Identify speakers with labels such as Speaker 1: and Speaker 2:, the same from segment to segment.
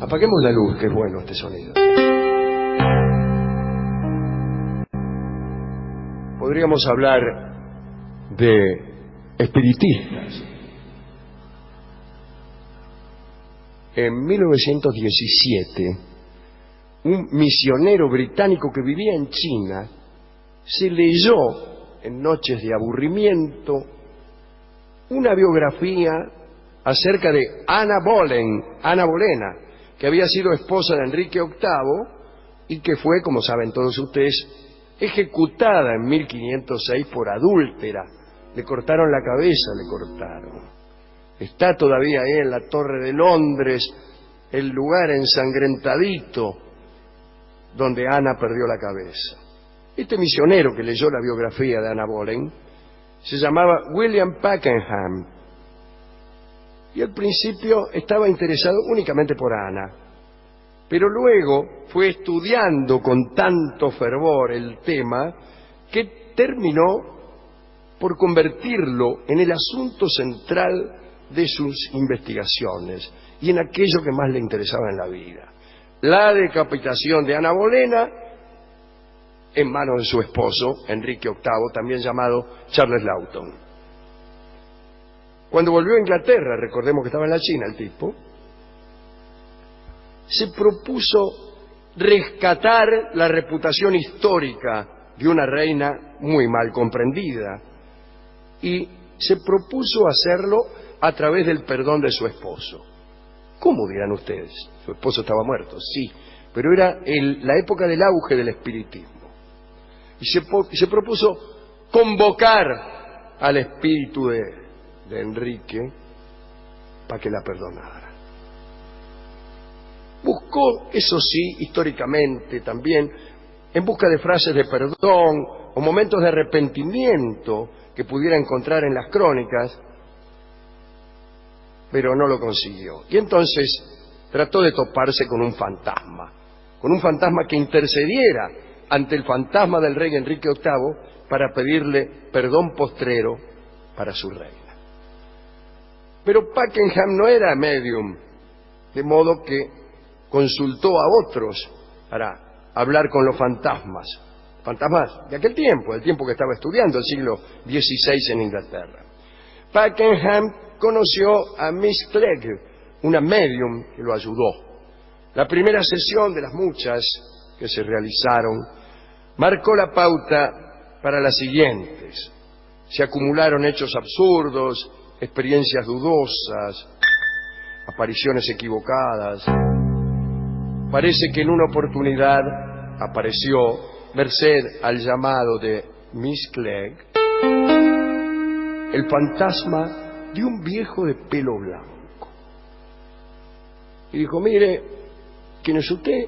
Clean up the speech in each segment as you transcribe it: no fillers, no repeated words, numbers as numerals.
Speaker 1: Apaguemos la luz, que es bueno este sonido. Podríamos hablar de espiritistas. En 1917, un misionero británico que vivía en China se leyó en noches de aburrimiento una biografía acerca de Ana Bolena, que había sido esposa de Enrique VIII y que fue, como saben todos ustedes, ejecutada en 1506 por adúltera. Le cortaron la cabeza, le cortaron. Está todavía ahí en la Torre de Londres, el lugar ensangrentadito donde Ana perdió la cabeza. Este misionero que leyó la biografía de Ana Boleyn se llamaba William Pakenham y al principio estaba interesado únicamente por Ana, pero luego fue estudiando con tanto fervor el tema que terminó por convertirlo en el asunto central de sus investigaciones y en aquello que más le interesaba en la vida: la decapitación de Ana Bolena en manos de su esposo, Enrique VIII, también llamado Charles Lawton. Cuando volvió a Inglaterra, recordemos que estaba en la China el tipo, se propuso rescatar la reputación histórica de una reina muy mal comprendida y se propuso hacerlo a través del perdón de su esposo. ¿Cómo dirán ustedes? Su esposo estaba muerto, sí, pero era la época del auge del espiritismo. Y se propuso convocar al espíritu de Enrique para que la perdonara. Buscó, eso sí, históricamente también, en busca de frases de perdón o momentos de arrepentimiento que pudiera encontrar en las crónicas, pero no lo consiguió. Y entonces trató de toparse con un fantasma que intercediera ante el fantasma del rey Enrique VIII para pedirle perdón postrero para su reina. Pero Pakenham no era medium, de modo que consultó a otros para hablar con los fantasmas de aquel tiempo, el tiempo que estaba estudiando, el siglo XVI en Inglaterra. Pakenham conoció a Miss Clegg, una medium que lo ayudó. La primera sesión de las muchas que se realizaron marcó la pauta para las siguientes. Se acumularon hechos absurdos, experiencias dudosas, apariciones equivocadas. Parece que en una oportunidad apareció, merced al llamado de Miss Clegg, el fantasma de un viejo de pelo blanco. Y dijo: mire, ¿quién es usted?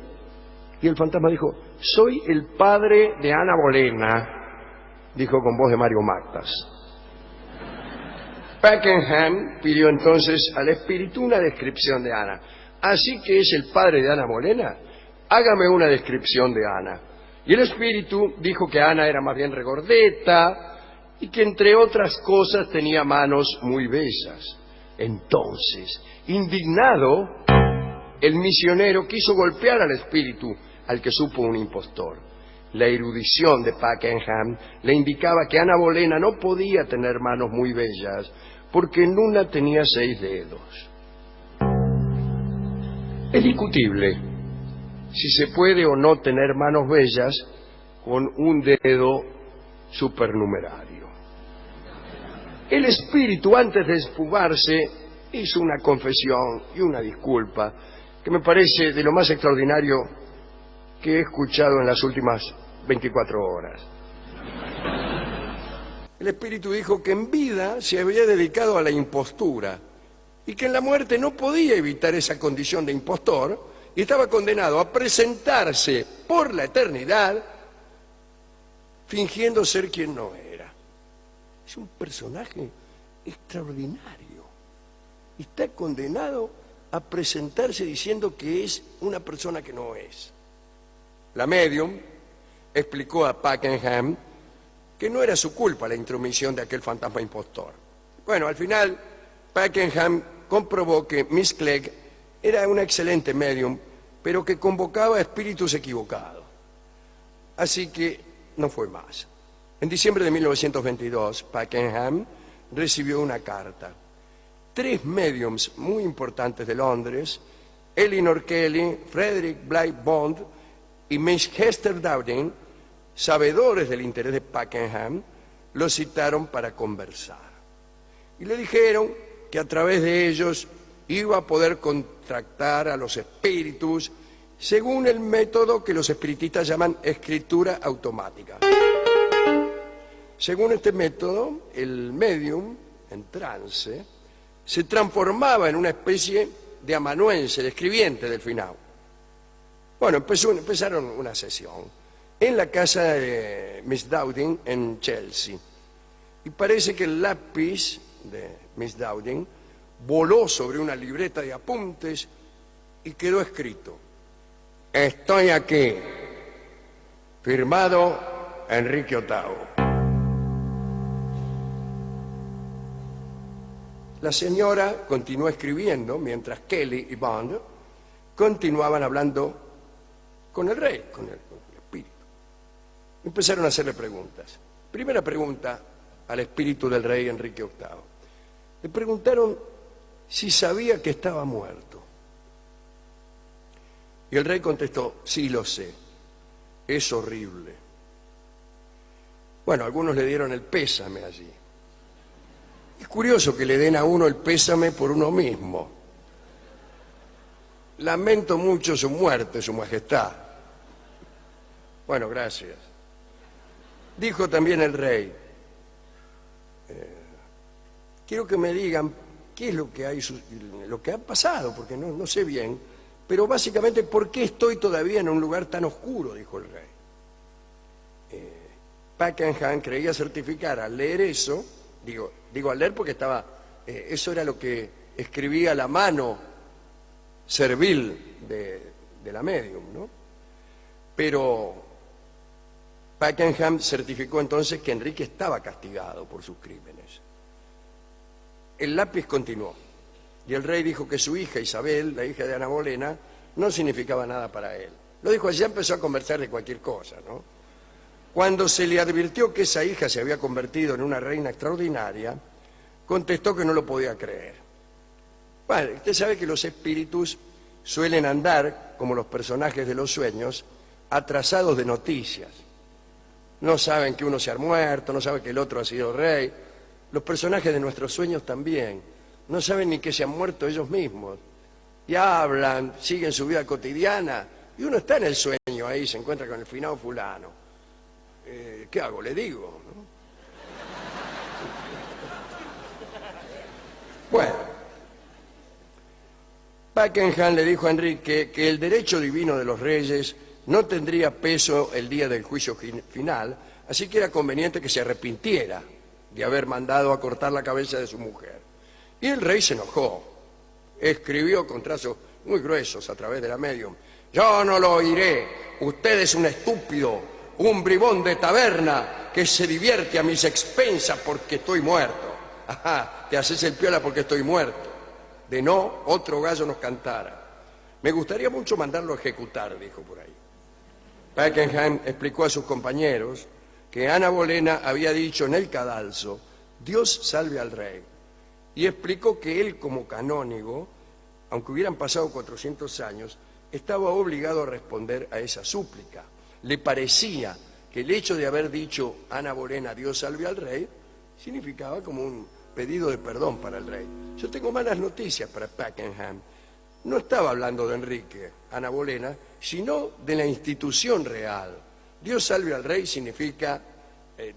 Speaker 1: Y el fantasma dijo: soy el padre de Ana Bolena, dijo con voz de Mario Mactas. Pakenham pidió entonces al espíritu una descripción de Ana. ¿Así que es el padre de Ana Bolena? Hágame una descripción de Ana. Y el espíritu dijo que Ana era más bien regordeta y que entre otras cosas tenía manos muy bellas. Entonces, indignado, el misionero quiso golpear al espíritu, al que supo un impostor. La erudición de Pakenham le indicaba que Ana Bolena no podía tener manos muy bellas, porque en una tenía 6 dedos. Es discutible si se puede o no tener manos bellas con un dedo supernumerario. El espíritu, antes de esfumarse, hizo una confesión y una disculpa que me parece de lo más extraordinario que he escuchado en las últimas 24 horas. El espíritu dijo que en vida se había dedicado a la impostura y que en la muerte no podía evitar esa condición de impostor y estaba condenado a presentarse por la eternidad fingiendo ser quien no era. Es un personaje extraordinario. Está condenado a presentarse diciendo que es una persona que no es. La medium explicó a Pakenham que no era su culpa la intromisión de aquel fantasma impostor. Bueno, al final Pakenham comprobó que Miss Clegg era una excelente medium, pero que convocaba espíritus equivocados. Así que no fue más. En diciembre de 1922, Pakenham recibió una carta. 3 mediums muy importantes de Londres, Elinor Kelly, Frederick Blythe Bond y Miss Hester Dowding, sabedores del interés de Pakenham, lo citaron para conversar. Y le dijeron que a través de ellos iba a poder contactar a los espíritus según el método que los espiritistas llaman escritura automática. Según este método, el medium, en trance, se transformaba en una especie de amanuense, de escribiente del final. Bueno, empezaron una sesión en la casa de Miss Dowding en Chelsea. Y parece que el lápiz de Miss Dowding voló sobre una libreta de apuntes y quedó escrito: estoy aquí, firmado Enrique VIII. La señora continuó escribiendo mientras Kelly y Bond continuaban hablando con el rey, con el espíritu. Empezaron a hacerle preguntas. Primera pregunta al espíritu del rey Enrique VIII. Le preguntaron si sabía que estaba muerto. Y el rey contestó: sí, lo sé, es horrible. Bueno, algunos le dieron el pésame allí. Es curioso que le den a uno el pésame por uno mismo. Lamento mucho su muerte, su majestad. Bueno, gracias. Dijo también el rey: quiero que me digan qué es lo que hay, lo que ha pasado, porque no sé bien, pero básicamente, ¿por qué estoy todavía en un lugar tan oscuro?, dijo el rey. Pakenham creía certificar al leer eso, digo al leer porque estaba, eso era lo que escribía la mano servil de la medium, ¿no? Pero Pakenham certificó entonces que Enrique estaba castigado por sus crímenes. El lápiz continuó, y el rey dijo que su hija Isabel, la hija de Ana Bolena, no significaba nada para él. Lo dijo allí, empezó a conversar de cualquier cosa, ¿no? Cuando se le advirtió que esa hija se había convertido en una reina extraordinaria, contestó que no lo podía creer. Bueno, usted sabe que los espíritus suelen andar, como los personajes de los sueños, atrasados de noticias. No saben que uno se ha muerto, no saben que el otro ha sido rey. Los personajes de nuestros sueños también. No saben ni que se han muerto ellos mismos. Y hablan, siguen su vida cotidiana. Y uno está en el sueño ahí, se encuentra con el finado fulano. ¿Qué hago? Le digo, ¿no? Bueno, Pakenham le dijo a Enrique que el derecho divino de los reyes no tendría peso el día del juicio final, así que era conveniente que se arrepintiera de haber mandado a cortar la cabeza de su mujer. Y el rey se enojó, escribió con trazos muy gruesos a través de la medium: yo no lo oiré, usted es un estúpido, un bribón de taberna que se divierte a mis expensas porque estoy muerto. Ajá, te haces el piola porque estoy muerto. De no, otro gallo nos cantara. Me gustaría mucho mandarlo a ejecutar, dijo por ahí. Pakenham explicó a sus compañeros que Ana Bolena había dicho en el cadalso: Dios salve al rey. Y explicó que él, como canónigo, aunque hubieran pasado 400 años, estaba obligado a responder a esa súplica. Le parecía que el hecho de haber dicho Ana Bolena, Dios salve al rey, significaba como un pedido de perdón para el rey. Yo tengo malas noticias para Pakenham. No estaba hablando de Enrique, Ana Bolena, sino de la institución real. Dios salve al rey significa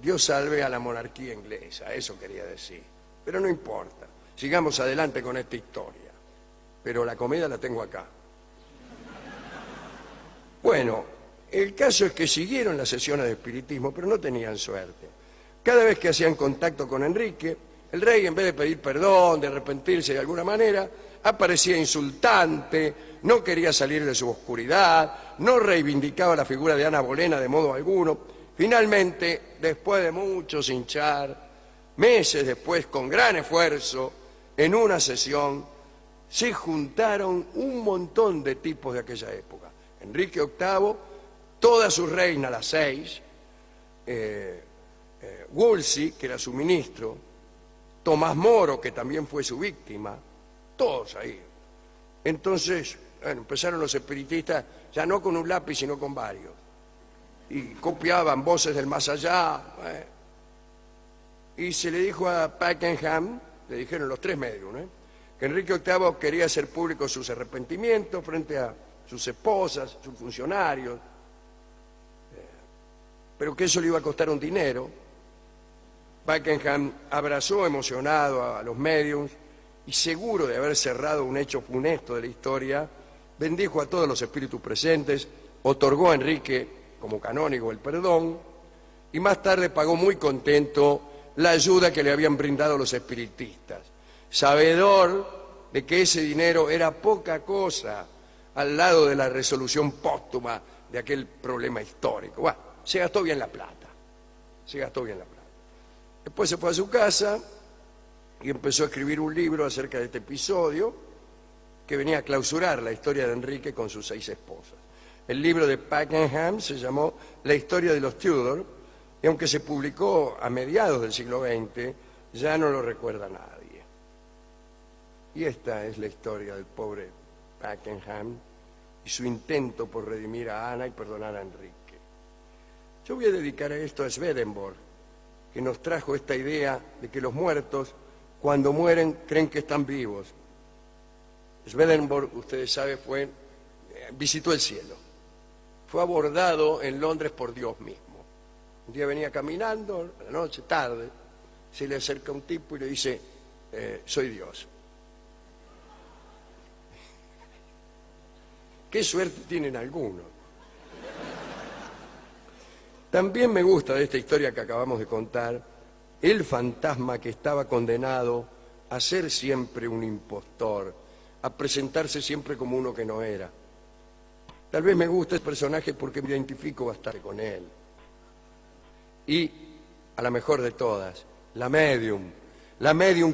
Speaker 1: Dios salve a la monarquía inglesa, eso quería decir. Pero no importa, sigamos adelante con esta historia. Pero la comida la tengo acá. Bueno, el caso es que siguieron las sesiones de espiritismo, pero no tenían suerte. Cada vez que hacían contacto con Enrique, el rey, en vez de pedir perdón, de arrepentirse de alguna manera, aparecía insultante, no quería salir de su oscuridad, no reivindicaba la figura de Ana Bolena de modo alguno. Finalmente, después de mucho hinchar, meses después, con gran esfuerzo, en una sesión, se juntaron un montón de tipos de aquella época. Enrique VIII, toda su reina, las 6, Wolsey, que era su ministro, Tomás Moro, que también fue su víctima, todos ahí. Entonces, bueno, empezaron los espiritistas, ya no con un lápiz, sino con varios. Y copiaban voces del más allá. Y se le dijo a Pakenham, le dijeron los 3 medios, que Enrique VIII quería hacer público sus arrepentimientos frente a sus esposas, sus funcionarios, pero que eso le iba a costar un dinero. Pakenham abrazó emocionado a los medios y, seguro de haber cerrado un hecho funesto de la historia, bendijo a todos los espíritus presentes, otorgó a Enrique como canónigo el perdón y más tarde pagó muy contento la ayuda que le habían brindado los espiritistas, sabedor de que ese dinero era poca cosa al lado de la resolución póstuma de aquel problema histórico. Bueno, se gastó bien la plata, se gastó bien la plata. Después se fue a su casa y empezó a escribir un libro acerca de este episodio que venía a clausurar la historia de Enrique con sus 6 esposas. El libro de Pakenham se llamó La historia de los Tudor, y aunque se publicó a mediados del siglo XX, ya no lo recuerda nadie. Y esta es la historia del pobre Pakenham y su intento por redimir a Ana y perdonar a Enrique. Yo voy a dedicar esto a Swedenborg, que nos trajo esta idea de que los muertos, cuando mueren, creen que están vivos. Swedenborg, ustedes saben, visitó el cielo. Fue abordado en Londres por Dios mismo. Un día venía caminando, a la noche, tarde, se le acerca un tipo y le dice, soy Dios. Qué suerte tienen algunos. También me gusta de esta historia que acabamos de contar, el fantasma que estaba condenado a ser siempre un impostor, a presentarse siempre como uno que no era. Tal vez me gusta el personaje porque me identifico bastante con él. Y, a la mejor de todas, la medium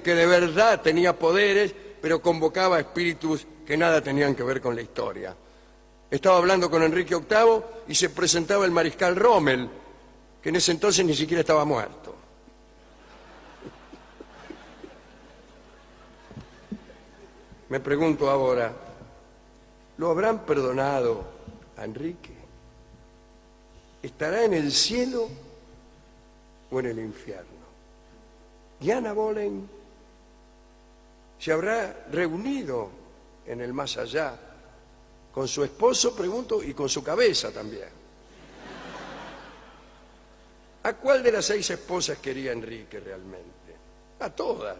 Speaker 1: que de verdad tenía poderes, pero convocaba espíritus que nada tenían que ver con la historia. Estaba hablando con Enrique VIII y se presentaba el mariscal Rommel, que en ese entonces ni siquiera estaba muerto. Me pregunto ahora, ¿lo habrán perdonado a Enrique? ¿Estará en el cielo o en el infierno? ¿Y Ana Boleyn se habrá reunido en el más allá con su esposo, pregunto, y con su cabeza también? ¿A cuál de las 6 esposas quería Enrique realmente? A todas.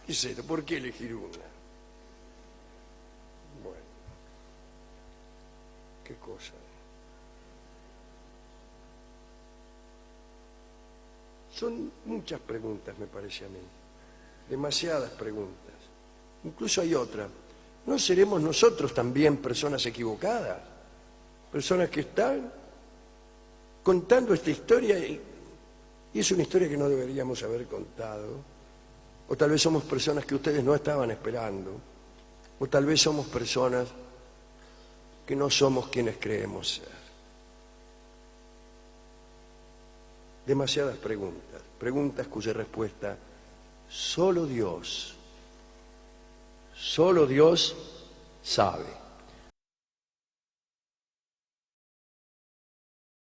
Speaker 1: ¿Qué es esto? ¿Por qué elegir una? Bueno, qué cosa. Son muchas preguntas, me parece a mí. Demasiadas preguntas. Incluso hay otra. ¿No seremos nosotros también personas equivocadas? Personas que están contando esta historia y es una historia que no deberíamos haber contado. O tal vez somos personas que ustedes no estaban esperando. O tal vez somos personas que no somos quienes creemos ser. Demasiadas preguntas. Preguntas cuya respuesta solo Dios sabe.